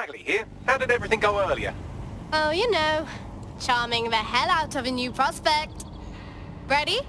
Bagley here. How did everything go earlier? Oh, you know, charming the hell out of a new prospect. Ready?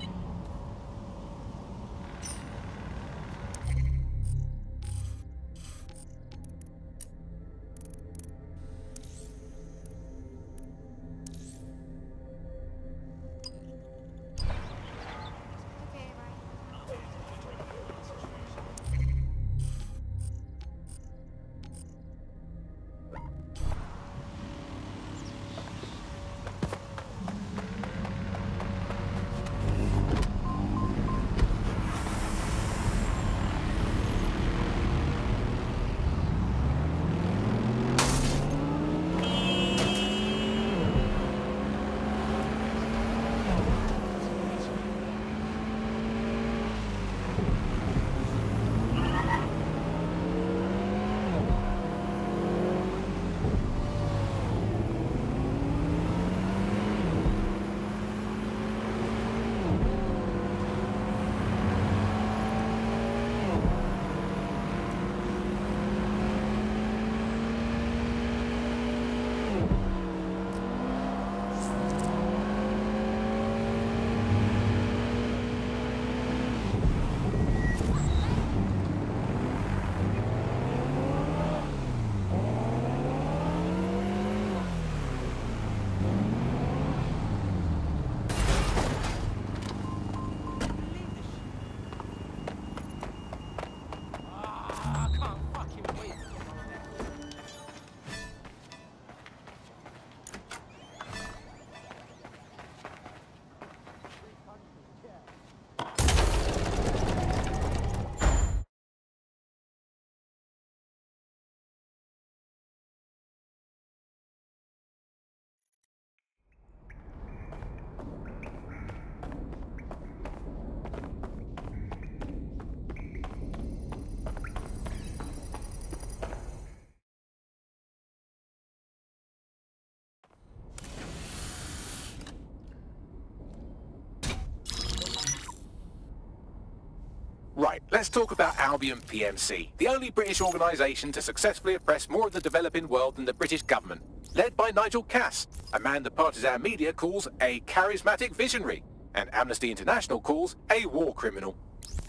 Right, let's talk about Albion PMC, the only British organisation to successfully oppress more of the developing world than the British government. Led by Nigel Cass, a man the partisan media calls a charismatic visionary, and Amnesty International calls a war criminal.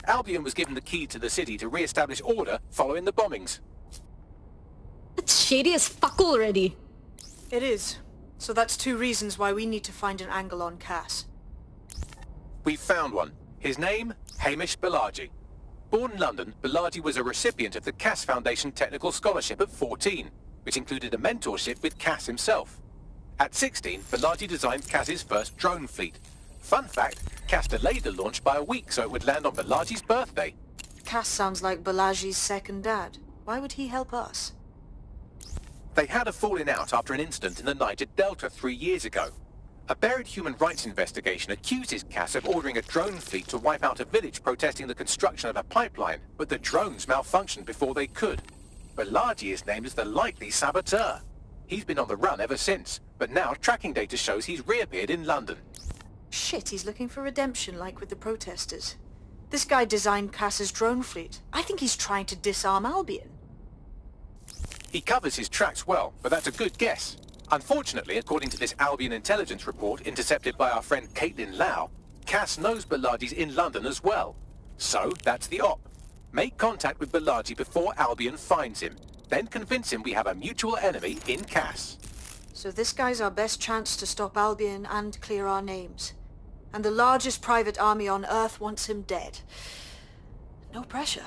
Albion was given the key to the city to re-establish order following the bombings. It's shady as fuck already. It is. So that's two reasons why we need to find an angle on Cass. We've found one. His name, Hamish Balaji. Born in London, Balaji was a recipient of the Cass Foundation Technical Scholarship at 14, which included a mentorship with Cass himself. At 16, Balaji designed Cass's first drone fleet. Fun fact, Cass delayed the launch by a week so it would land on Balaji's birthday. Cass sounds like Balaji's second dad. Why would he help us? They had a falling out after an incident in the Niger Delta 3 years ago. A buried human rights investigation accuses Cass of ordering a drone fleet to wipe out a village protesting the construction of a pipeline, but the drones malfunctioned before they could. Balaji is named as the likely saboteur. He's been on the run ever since, but now tracking data shows he's reappeared in London. Shit, he's looking for redemption like with the protesters. This guy designed Cass's drone fleet. I think he's trying to disarm Albion. He covers his tracks well, but that's a good guess. Unfortunately, according to this Albion intelligence report intercepted by our friend Caitlin Lau, Cass knows Balaji's in London as well. So, that's the op. Make contact with Balaji before Albion finds him. Then convince him we have a mutual enemy in Cass. So this guy's our best chance to stop Albion and clear our names. And the largest private army on Earth wants him dead. No pressure.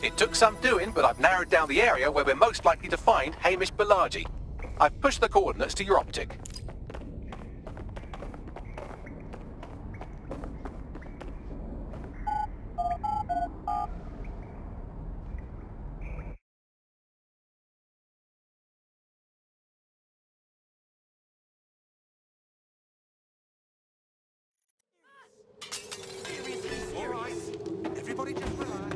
It took some doing, but I've narrowed down the area where we're most likely to find Hamish Balaji. I've pushed the coordinates to your optic. Everybody just relax.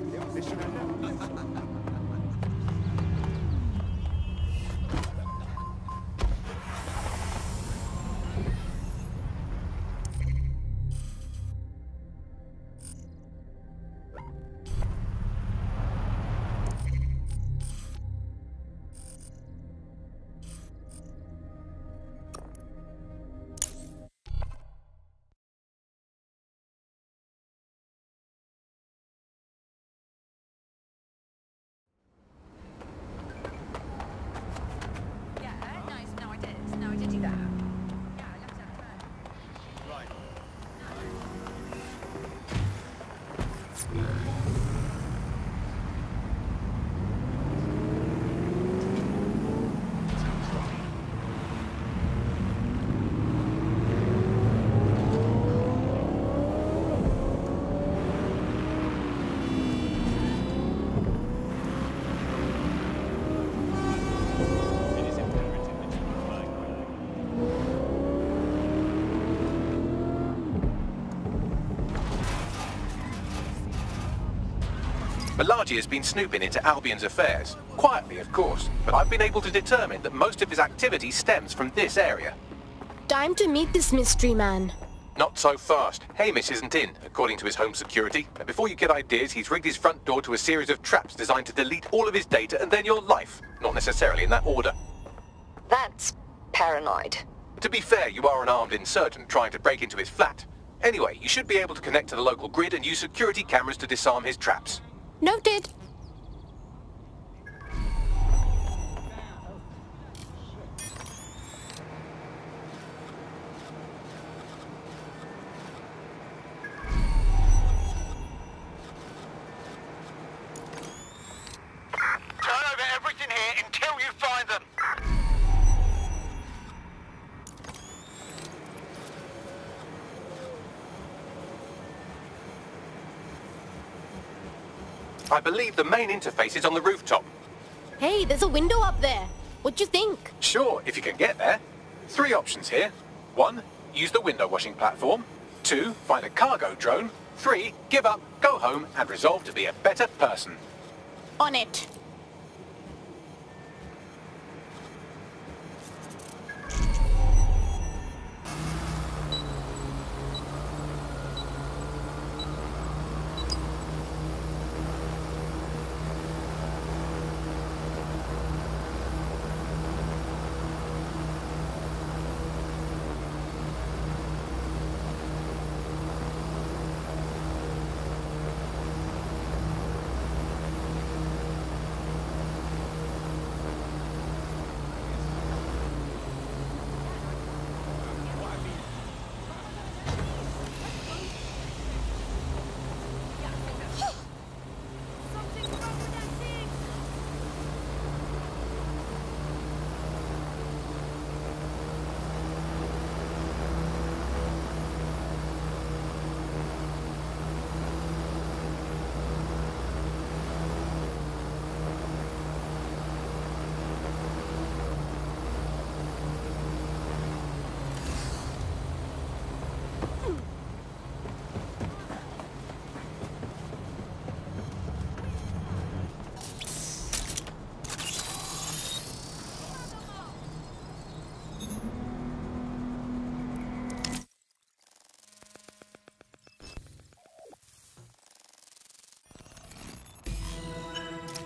Malaji has been snooping into Albion's affairs. Quietly, of course, but I've been able to determine that most of his activity stems from this area. Time to meet this mystery man. Not so fast. Hamish isn't in, according to his home security. And before you get ideas, he's rigged his front door to a series of traps designed to delete all of his data and then your life. Not necessarily in that order. That's paranoid. To be fair, you are an armed insurgent trying to break into his flat. Anyway, you should be able to connect to the local grid and use security cameras to disarm his traps. Noted. Turn over everything here until you find them. I believe the main interface is on the rooftop. Hey, there's a window up there. What do you think? Sure, if you can get there. 3 options here. 1, use the window washing platform. 2, find a cargo drone. 3, give up, go home, and resolve to be a better person. On it.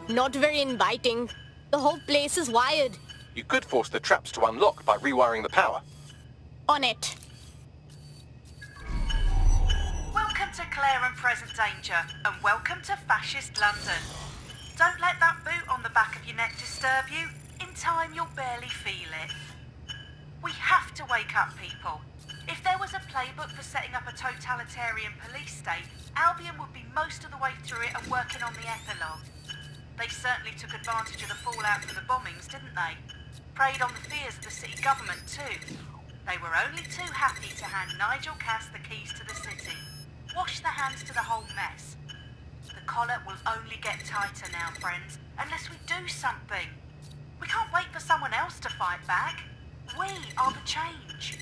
Not very inviting. The whole place is wired. You could force the traps to unlock by rewiring the power. On it. Welcome to Claire and Present Danger, and welcome to Fascist London. Don't let that boot on the back of your neck disturb you. In time, you'll barely feel it. We have to wake up, people. If there was a playbook for setting up a totalitarian police state, Albion would be most of the way through it and working on the epilogue. They certainly took advantage of the fallout from the bombings, didn't they? Preyed on the fears of the city government too. They were only too happy to hand Nigel Cass the keys to the city. Wash their hands to the whole mess. The collar will only get tighter now, friends, unless we do something. We can't wait for someone else to fight back. We are the change.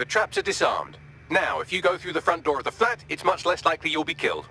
The traps are disarmed. Now, if you go through the front door of the flat, it's much less likely you'll be killed.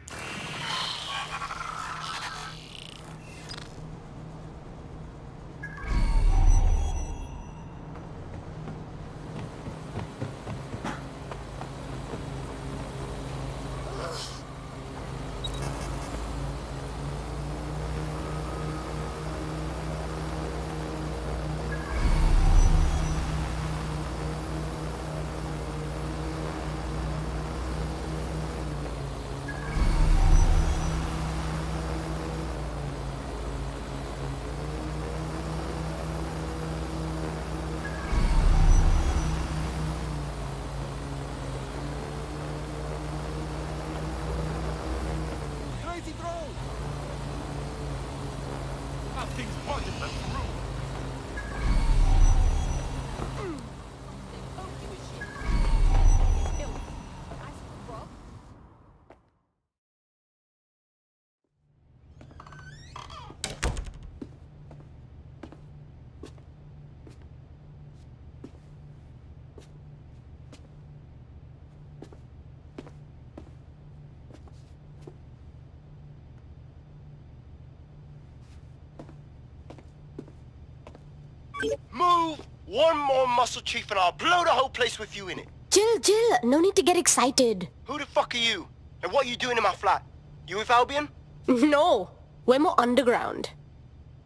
Move! One more muscle chief and I'll blow the whole place with you in it. Jill, no need to get excited. Who the fuck are you? And what are you doing in my flat? You with Albion? No, we're more underground.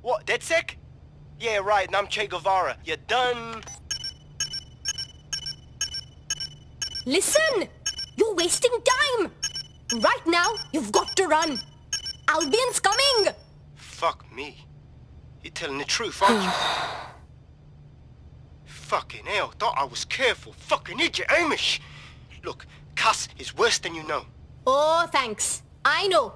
What, DedSec? Yeah, right, and I'm Che Guevara. You done? Listen! You're wasting time! Right now, you've got to run. Albion's coming! Fuck me. You're telling the truth, aren't you? Fucking hell, thought I was careful. Fucking idiot, Amish! Look, Cass is worse than you know. Oh, thanks. I know.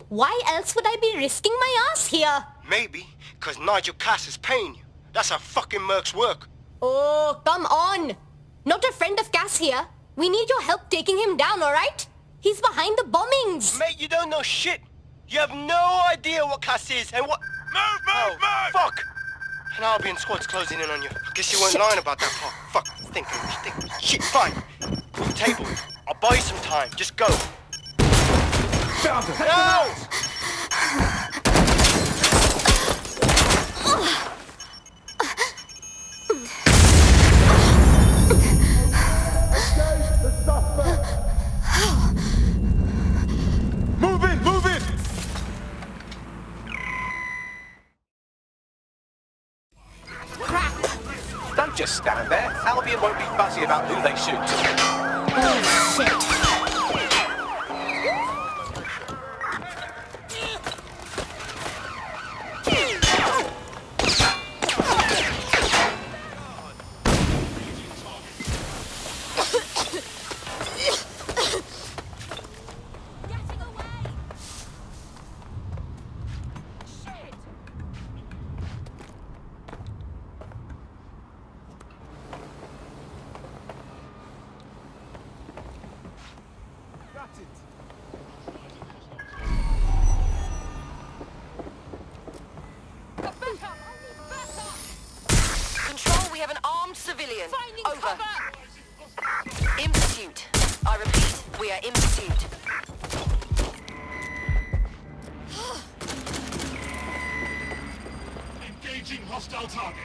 Why else would I be risking my ass here? Maybe, because Nigel Cass is paying you. That's how fucking mercs work. Oh, come on. Not a friend of Cass here. We need your help taking him down, alright? He's behind the bombings. Mate, you don't know shit. You have no idea what Cass is and what... Move! Fuck! An Albion squad's closing in on you. I guess you weren't lying about that part. Fuck, think. Shit, fine. Table. I'll buy you some time. Just go. Found him! No! Move in! Crap. Don't just stand there. Albion won't be fussy about who they shoot. Oh, shit. Control, we have an armed civilian. Over. In pursuit. I repeat, we are in pursuit. Engaging hostile target.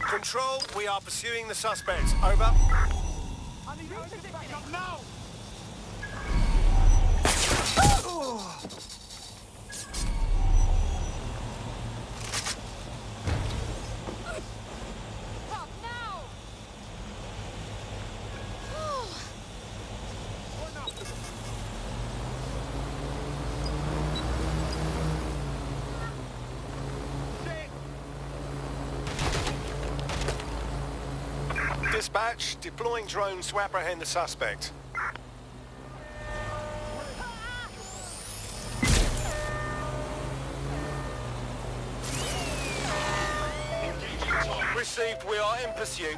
Control, we are pursuing the suspects. Over. Now! Dispatch, deploying drones to apprehend the suspect. Received, we are in pursuit.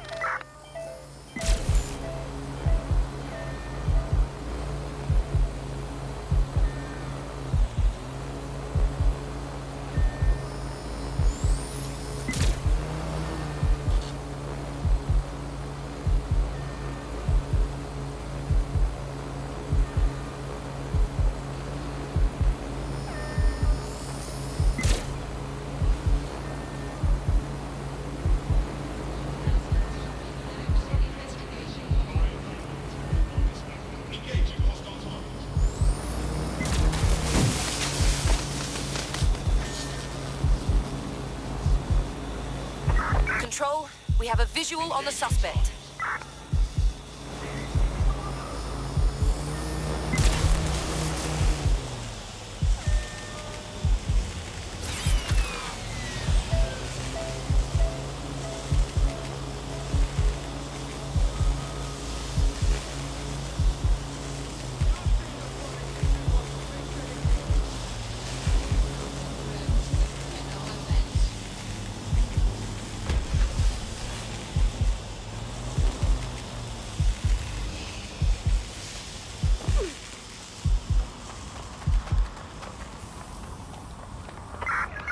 Control, we have a visual on the suspect.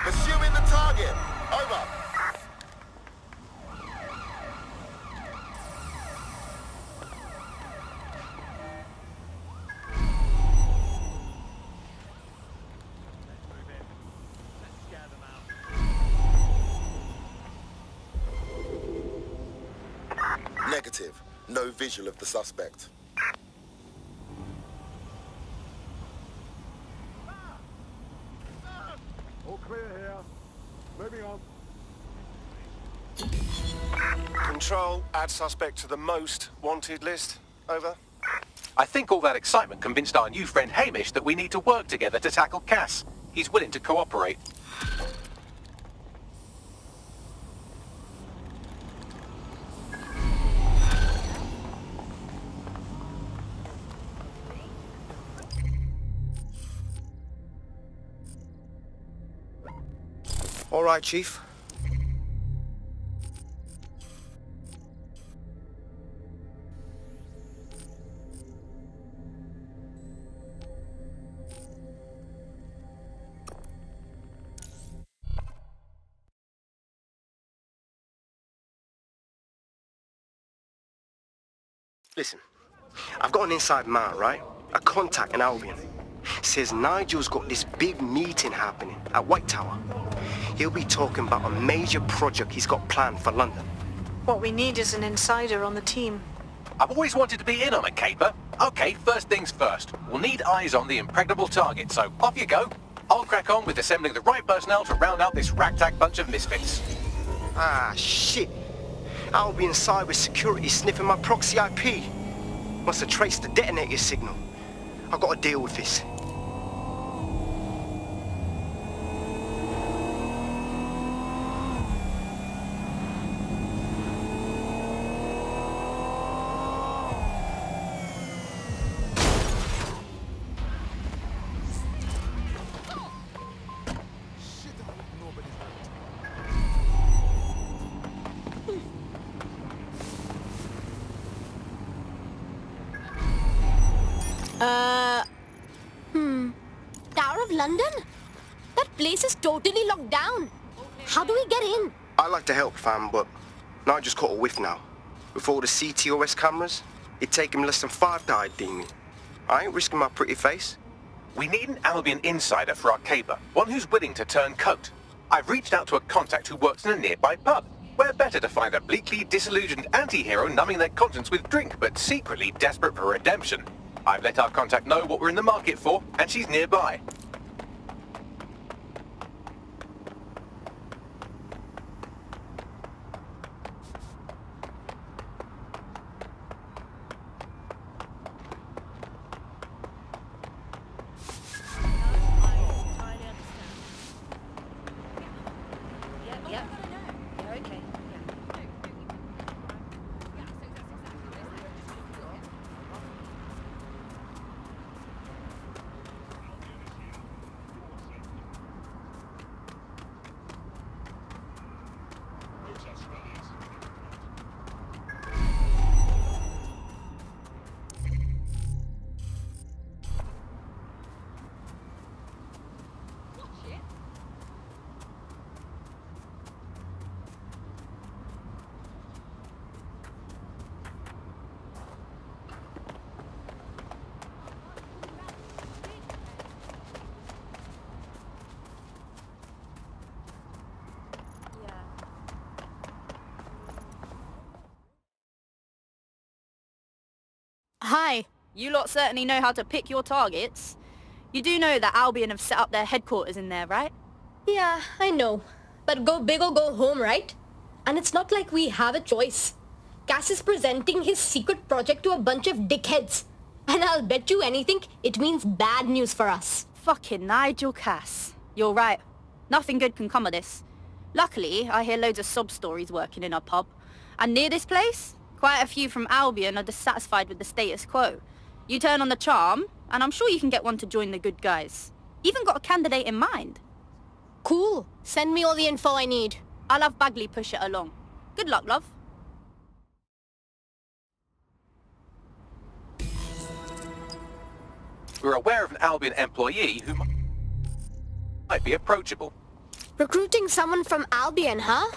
Pursuing the target. Over. Negative. No visual of the suspect. All clear here. Moving on. Control, add suspect to the most wanted list. Over. I think all that excitement convinced our new friend Hamish that we need to work together to tackle Cass. He's willing to cooperate. All right, Chief. Listen, I've got an inside man, right? A contact in Albion. Says Nigel's got this big meeting happening at White Tower. He'll be talking about a major project he's got planned for London. What we need is an insider on the team. I've always wanted to be in on a caper. Okay, first things first. We'll need eyes on the impregnable target, so off you go. I'll crack on with assembling the right personnel to round out this ragtag bunch of misfits. Ah, shit. Albion cyber security sniffing my proxy IP. Must have traced the detonator signal. I've got to deal with this. Tower of London? That place is totally locked down. How do we get in? I'd like to help, fam, but Nigel's caught a whiff now. With all the CTOS cameras, it'd take him less than 5 to ID me. I ain't risking my pretty face. We need an Albion insider for our caper, one who's willing to turn coat. I've reached out to a contact who works in a nearby pub. Where better to find a bleakly disillusioned anti-hero numbing their conscience with drink, but secretly desperate for redemption. I've let our contact know what we're in the market for, and she's nearby. Hi. You lot certainly know how to pick your targets. You do know that Albion have set up their headquarters in there, right? Yeah, I know. But go big or go home, right? And it's not like we have a choice. Cass is presenting his secret project to a bunch of dickheads. And I'll bet you anything, it means bad news for us. Fucking Nigel Cass. You're right. Nothing good can come of this. Luckily, I hear loads of sob stories working in our pub. And near this place, quite a few from Albion are dissatisfied with the status quo. You turn on the charm, and I'm sure you can get one to join the good guys. Even got a candidate in mind. Cool. Send me all the info I need. I'll have Bagley push it along. Good luck, love. We're aware of an Albion employee who might be approachable. Recruiting someone from Albion, huh?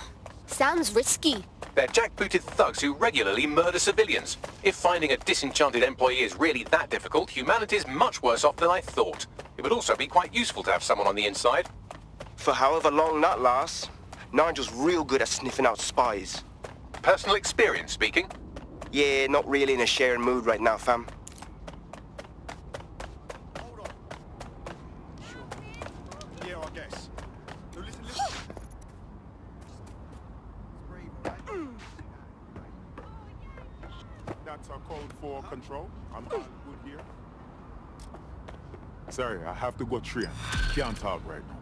Sounds risky. They're jackbooted thugs who regularly murder civilians. If finding a disenchanted employee is really that difficult, humanity's much worse off than I thought. It would also be quite useful to have someone on the inside. For however long that lasts, Nigel's real good at sniffing out spies. Personal experience speaking? Yeah, not really in a sharing mood right now, fam. Yeah, I guess. No, listen. That's our code for control. I'm good here. Sorry, I have to go train. Can't talk right now.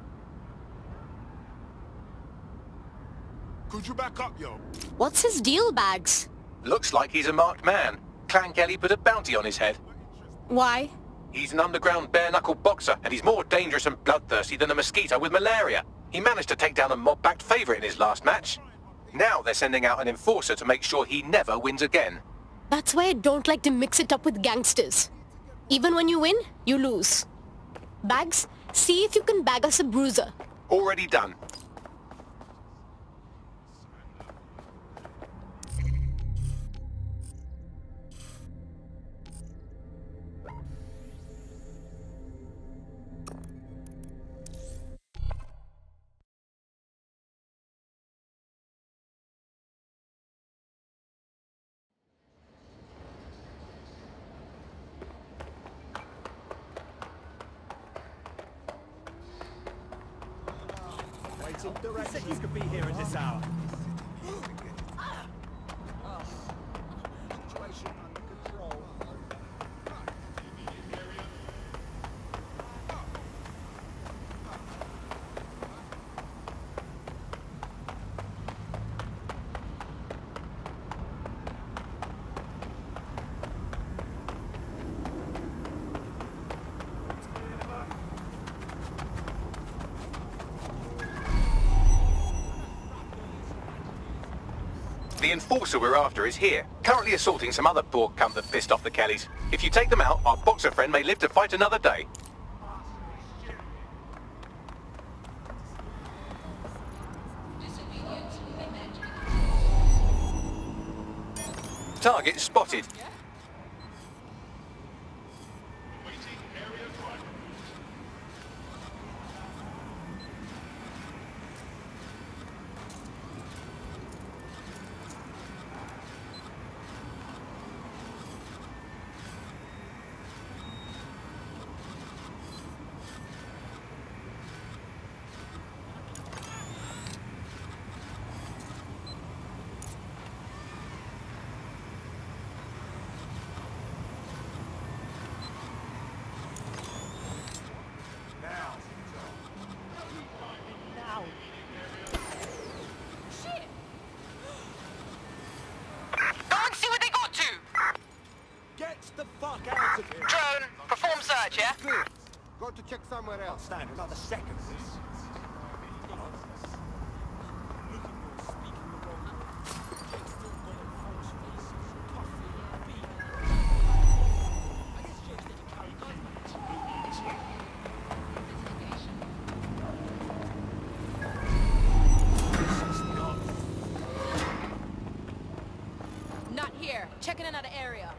Could you back up, yo? What's his deal, Bags? Looks like he's a marked man. Clan Kelly put a bounty on his head. Why? He's an underground bare-knuckle boxer, and he's more dangerous and bloodthirsty than a mosquito with malaria. He managed to take down a mob-backed favourite in his last match. Now they're sending out an enforcer to make sure he never wins again. That's why I don't like to mix it up with gangsters. Even when you win, you lose. Bags, see if you can bag us a bruiser. Already done. Directors could be here at this hour. Situation under control. The enforcer we're after is here, currently assaulting some other poor cunt that pissed off the Kellys. If you take them out, our boxer friend may live to fight another day. Target spotted. Drone, perform search, yeah? Clear. Got to check somewhere else. Stand another second. Not here. Checking another area.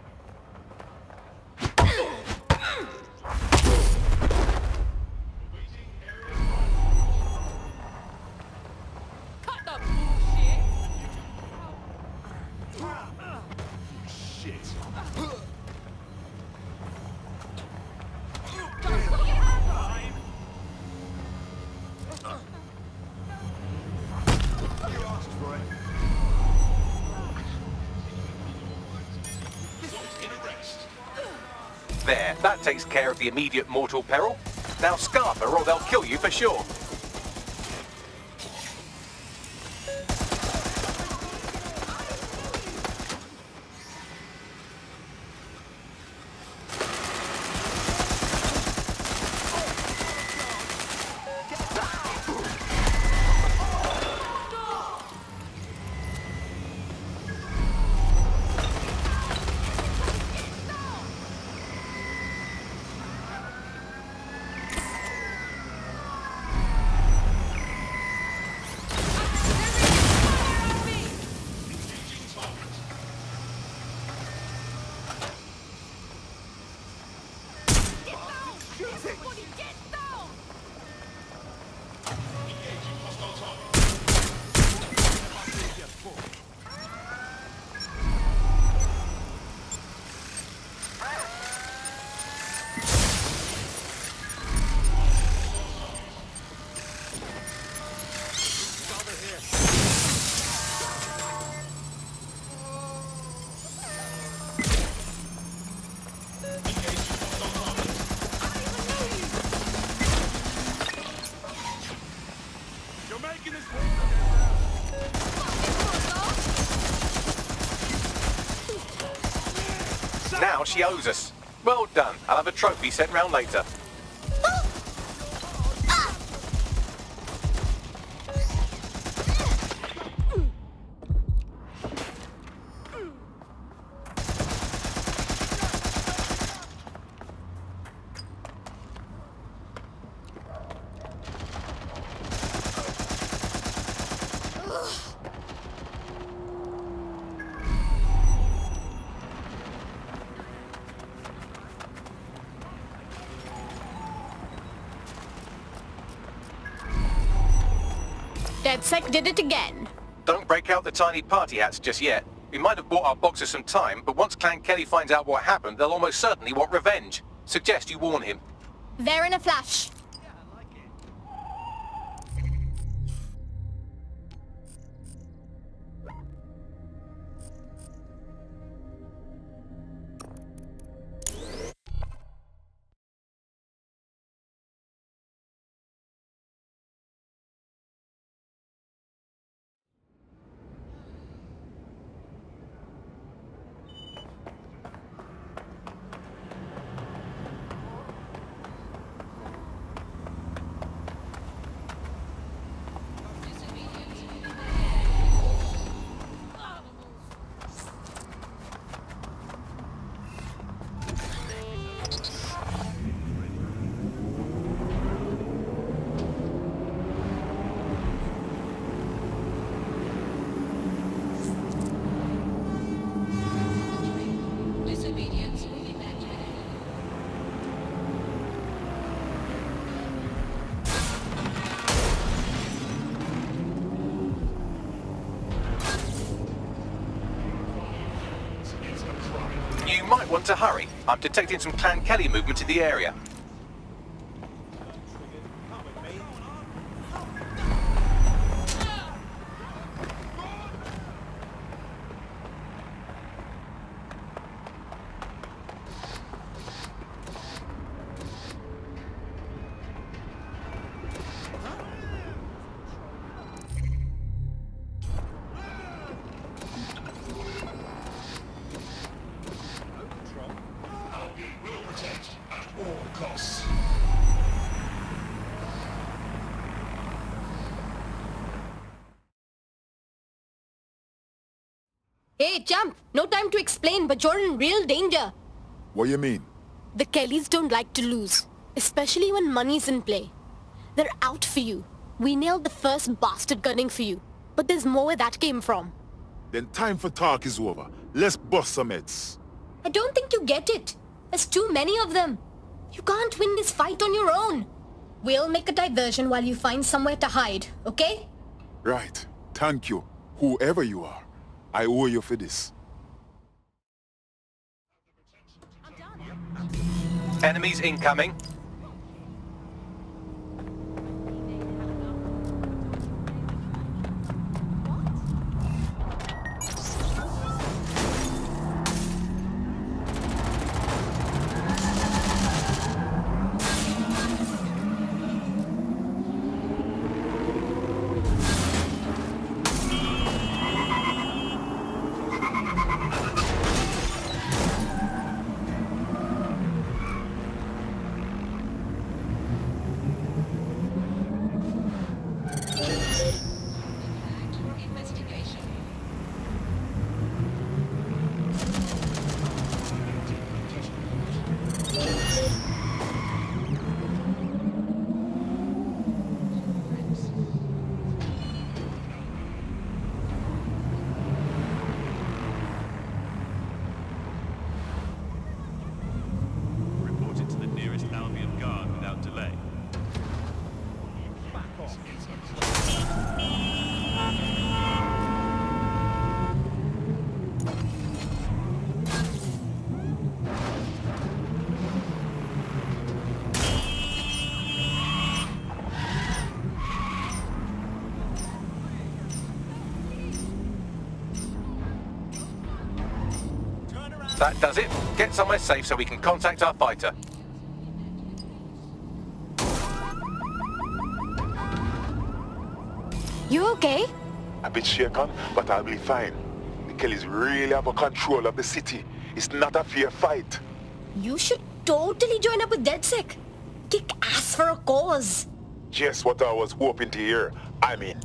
There, that takes care of the immediate mortal peril. Now scarf her or they'll kill you for sure. Now she owes us. Well done. I'll have a trophy sent round later. DedSec did it again. Don't break out the tiny party hats just yet. We might have bought our boxers some time, but once Clan Kelly finds out what happened, they'll almost certainly want revenge. Suggest you warn him. There in a flash. You might want to hurry. I'm detecting some Clan Kelly movement in the area. Hey, champ, no time to explain, but you're in real danger. What do you mean? The Kellys don't like to lose, especially when money's in play. They're out for you. We nailed the first bastard gunning for you, but there's more where that came from. Then time for talk is over. Let's bust some heads. I don't think you get it. There's too many of them. You can't win this fight on your own. We'll make a diversion while you find somewhere to hide, okay? Right. Thank you, whoever you are. I owe you for this. Enemies incoming. That does it. Get somewhere safe so we can contact our fighter. You okay? A bit shaken, but I'll be fine. The Kellys really have a control of the city. It's not a fair fight. You should totally join up with DedSec. Kick ass for a cause. Just what I was hoping to hear. I mean...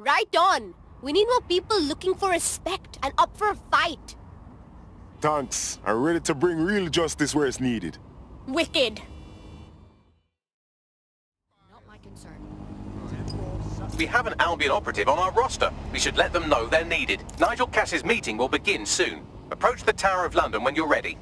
Right on. We need more people looking for respect and up for a fight. Thanks. I'm ready to bring real justice where it's needed. Wicked. Not my concern. We have an Albion operative on our roster. We should let them know they're needed. Nigel Cass's meeting will begin soon. Approach the Tower of London when you're ready.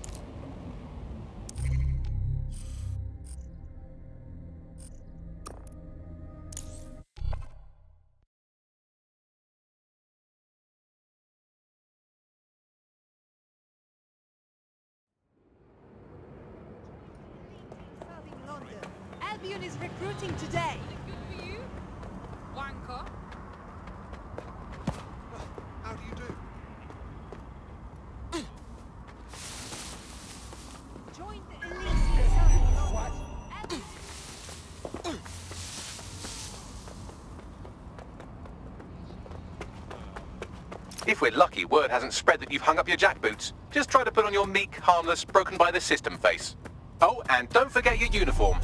Albion is recruiting today. Good for you, wanker. How do you do? Join the Elysian Squad. If we're lucky, word hasn't spread that you've hung up your jackboots. Just try to put on your meek, harmless, broken by the system face. Oh, and don't forget your uniform.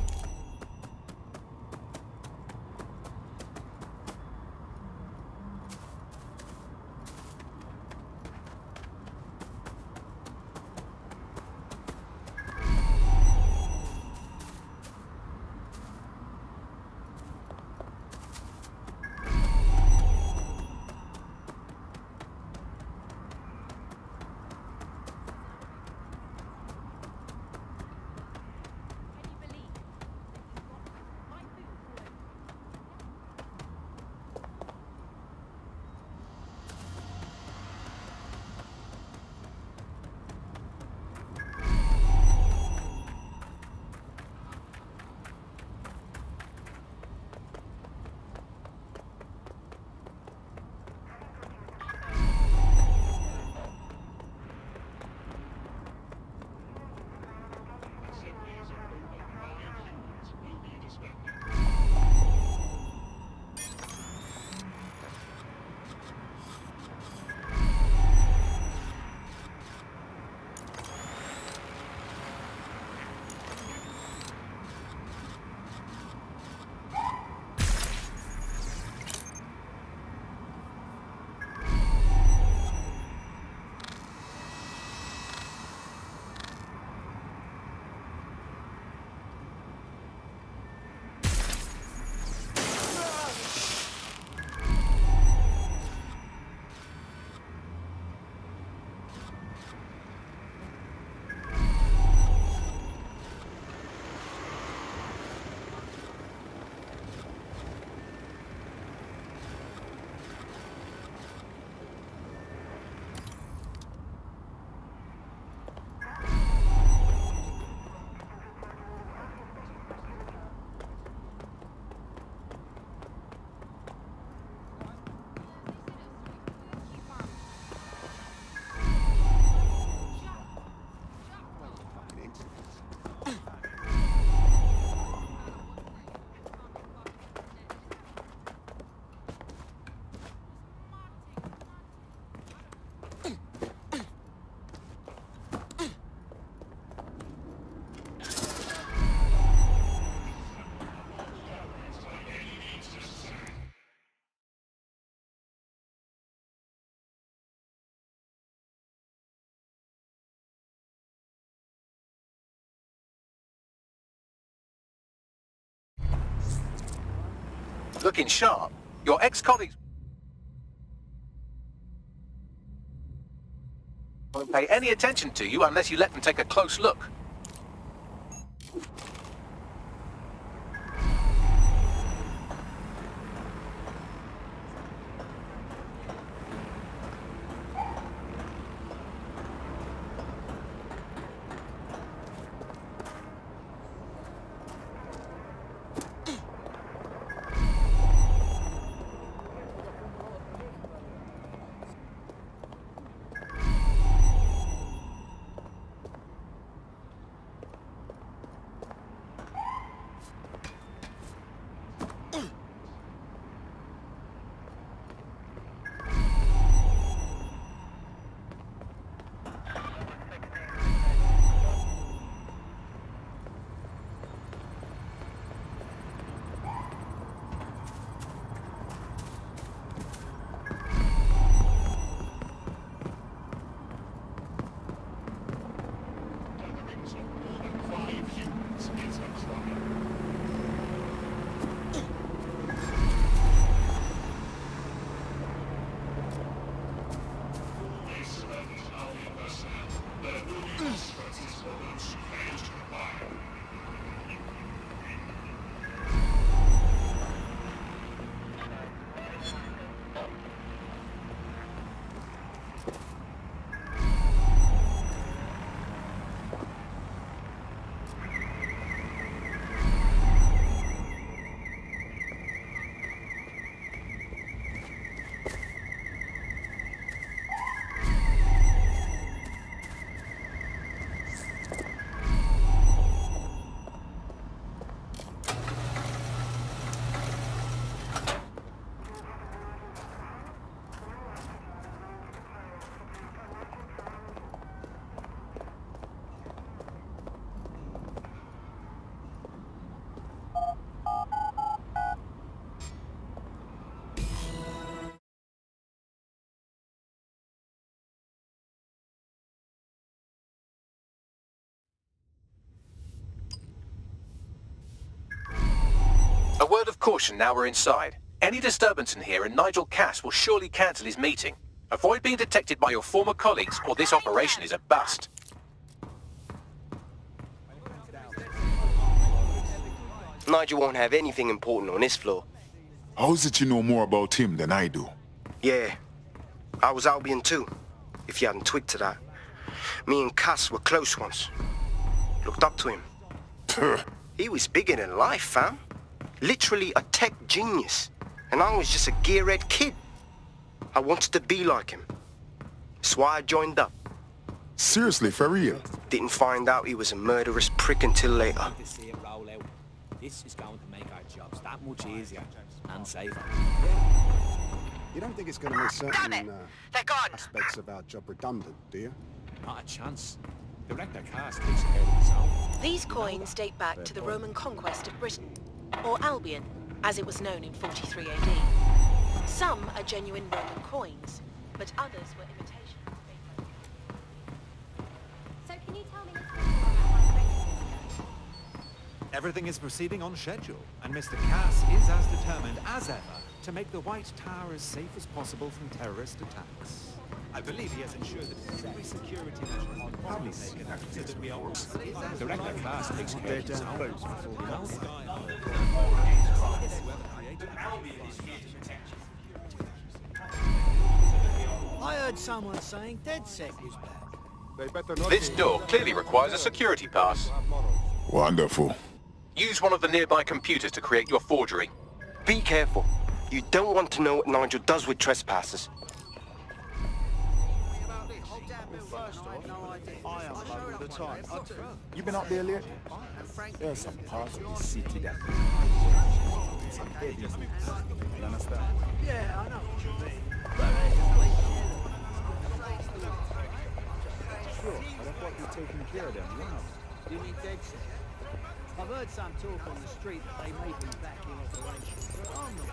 Looking sharp. Your ex-colleagues won't pay any attention to you unless you let them take a close look. word of caution now we're inside. Any disturbance in here and Nigel Cass will surely cancel his meeting. Avoid being detected by your former colleagues or this operation is a bust. Nigel won't have anything important on this floor. How is it you know more about him than I do? Yeah, I was Albion too, if you hadn't twigged to that. Me and Cass were close once. Looked up to him. He was bigger than life, fam. Literally a tech genius. And I was just a gearhead kid. I wanted to be like him. That's why I joined up. Seriously, for real? Didn't find out he was a murderous prick until later. This is going to make our jobs that much easier and safer. You don't think it's going to make certain aspects of our job redundant, do you? Not a chance. The Rector Cast takes care of its own. These coins date back to the Roman conquest of Britain, or Albion, as it was known in 43 AD. Some are genuine Roman coins, but others were imitations. So can you tell me Everything is proceeding on schedule, and Mr. Cass is as determined as ever to make the White Tower as safe as possible from terrorist attacks. I believe he has ensured that every security measure is properly taken so that we are all safe. The Rector Class takes care of his own. I heard someone saying DedSec was back. This door clearly requires a security pass. Wonderful. Use one of the nearby computers to create your forgery. Be careful. You don't want to know what Nigel does with trespassers. You been up there lately? There's some parts of the city that... some heavy moves. You understand? Yeah, I know what you mean. Sure, but I thought you'd taken care of them, you know. Do you mean DedSec? I've heard some talk on the street that they may be back in operation, but I'm not.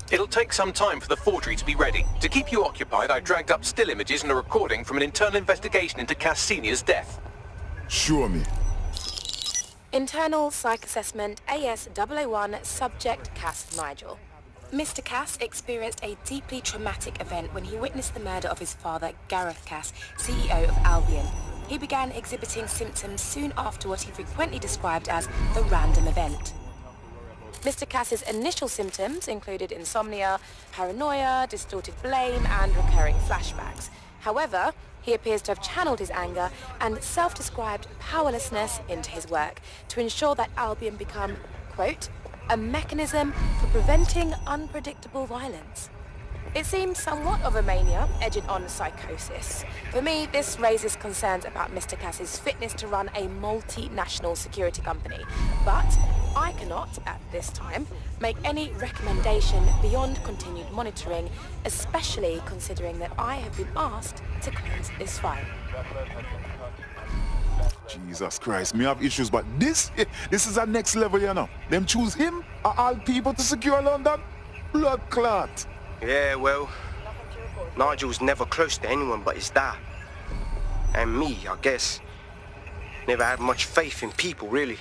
It'll take some time for the forgery to be ready. To keep you occupied, I dragged up still images and a recording from an internal investigation into Cass Sr.'s death. Show me. Internal Psych Assessment AS001 Subject Cass Nigel. Mr. Cass experienced a deeply traumatic event when he witnessed the murder of his father, Gareth Cass, CEO of Albion. He began exhibiting symptoms soon after what he frequently described as the random event. Mr. Cass's initial symptoms included insomnia, paranoia, distorted blame, and recurring flashbacks. However, he appears to have channeled his anger and self-described powerlessness into his work to ensure that Albion become, quote, a mechanism for preventing unpredictable violence. It seems somewhat of a mania, edging on psychosis. For me, this raises concerns about Mr. Cass's fitness to run a multinational security company, but I cannot, at this time, make any recommendation beyond continued monitoring, especially considering that I have been asked to close this file. Jesus Christ, me have issues, but this is a next level, you know. Them choose him, or all people to secure London? Blood clot. Yeah, well, Nigel's never close to anyone but his dad. And me, I guess. Never had much faith in people, really.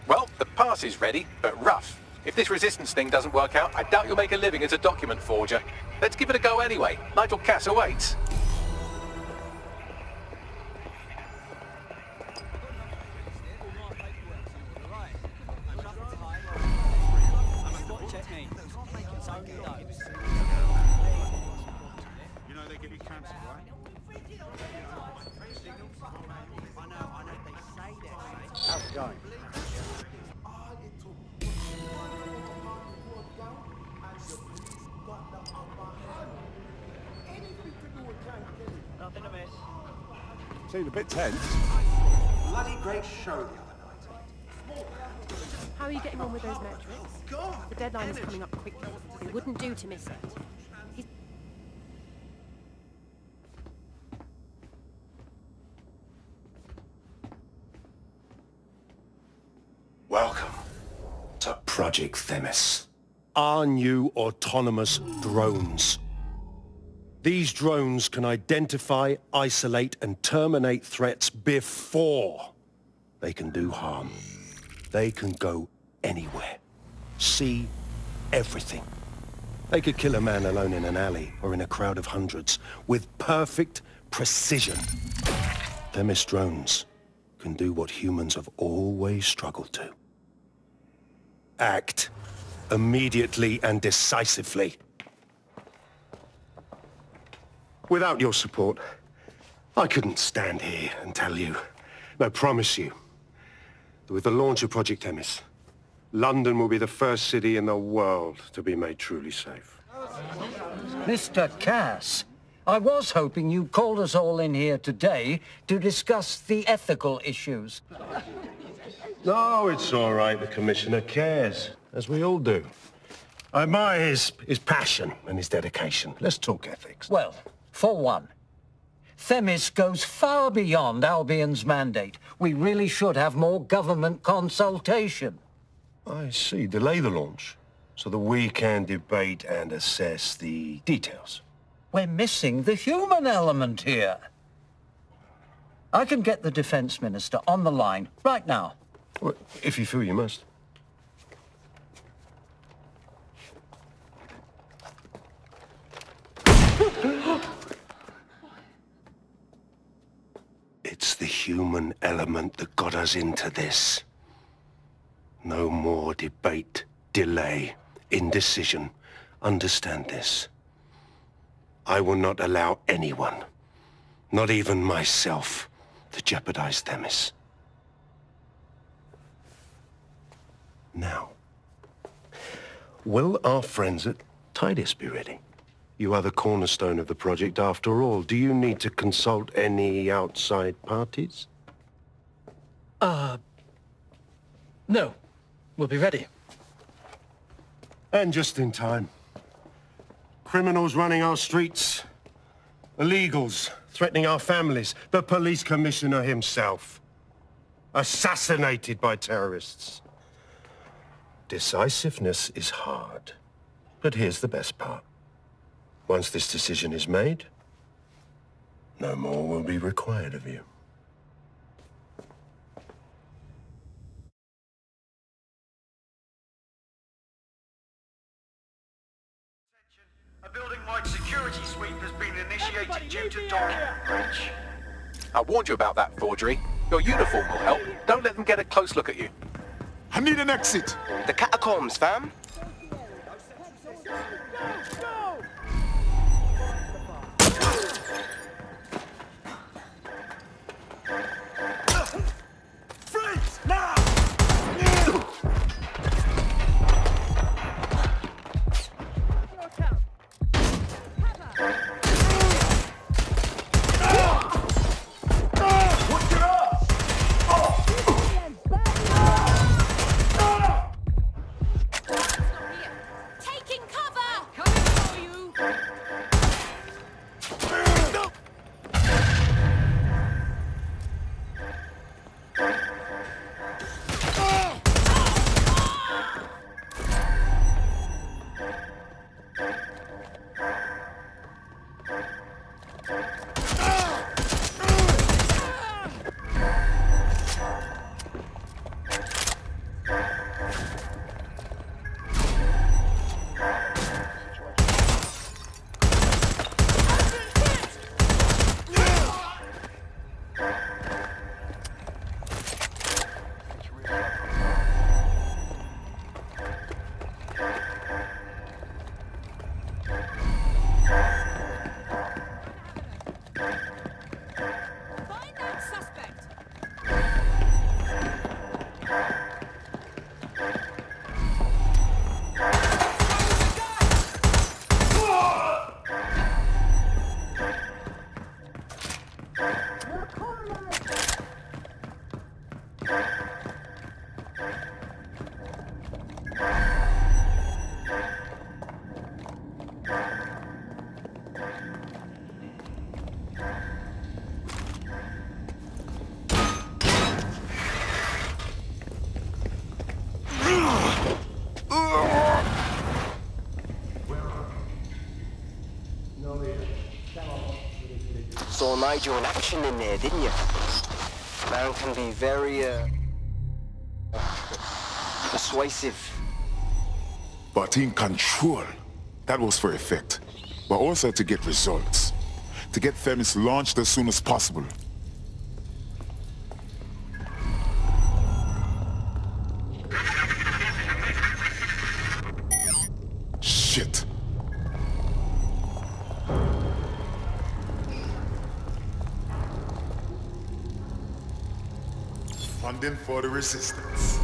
Well, the pass is ready, but rough. If this resistance thing doesn't work out, I doubt you'll make a living as a document forger. Let's give it a go anyway. Nigel Cass awaits. How's it going? Nothing to miss. Seemed a bit tense. Bloody great show the other night. How are you getting on with those metrics? The deadline is coming up quickly. It wouldn't do to miss it. Welcome to Project Themis. Our new autonomous drones. These drones can identify, isolate, and terminate threats before they can do harm. They can go anywhere. see everything. They could kill a man alone in an alley or in a crowd of hundreds with perfect precision. Themis drones can do what humans have always struggled to. Act immediately and decisively. Without your support, I couldn't stand here and tell you, I promise you, that with the launch of Project Themis, London will be the first city in the world to be made truly safe. Mr. Cass, I was hoping you'd called us all in here today to discuss the ethical issues. No, it's all right. The Commissioner cares, as we all do. I admire his passion and his dedication. Let's talk ethics. Well, for one, Themis goes far beyond Albion's mandate. We really should have more government consultation. I see. Delay the launch so that we can debate and assess the details. We're missing the human element here. I can get the Defense Minister on the line right now. Well, if you feel you must. It's the human element that got us into this. No more debate, delay, indecision. Understand this. I will not allow anyone, not even myself, to jeopardize Themis. Now, will our friends at Tidus be ready? You are the cornerstone of the project after all. Do you need to consult any outside parties? No. We'll be ready. And just in time. Criminals running our streets. Illegals threatening our families. The police commissioner himself. Assassinated by terrorists. Decisiveness is hard. But here's the best part. Once this decision is made, no more will be required of you. A building-wide security sweep has been initiated due to document breach. I warned you about that forgery. Your uniform will help. Don't let them get a close look at you. I need an exit. The catacombs, fam. Freeze! Now! Taking cover! Coming for you! Find that suspect! Saw Nigel in action in there, didn't you? Man can be very, persuasive. But in control, that was for effect. But also to get results. To get Themis launched as soon as possible. Shit. Funding for the resistance.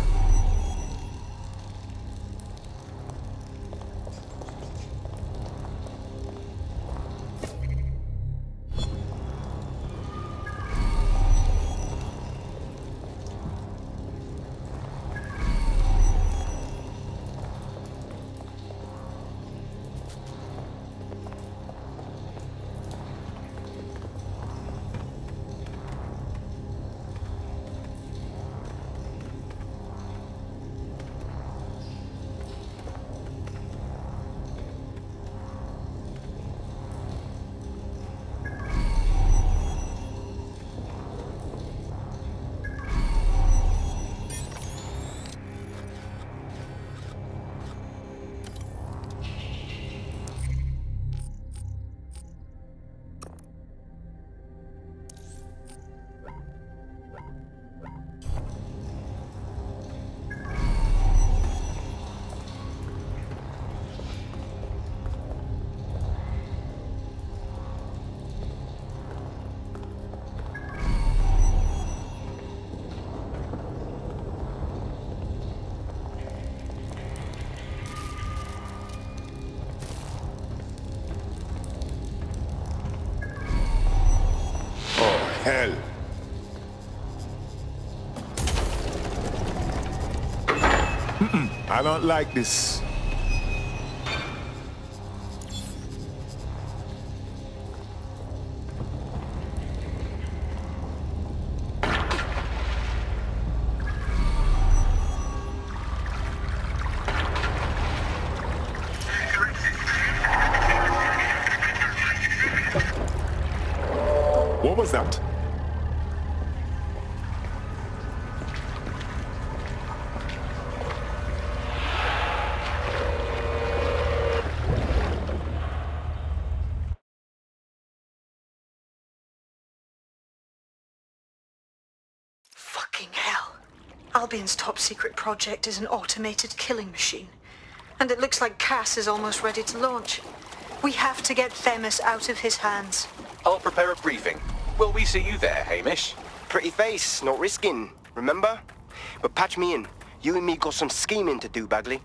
Hell. I don't like this. What was that? Fucking hell. Albion's top secret project is an automated killing machine. And it looks like Cass is almost ready to launch. We have to get Themis out of his hands. I'll prepare a briefing. Will we see you there, Hamish? Pretty face, not risking, remember? But patch me in. You and me got some scheming to do, Bagley.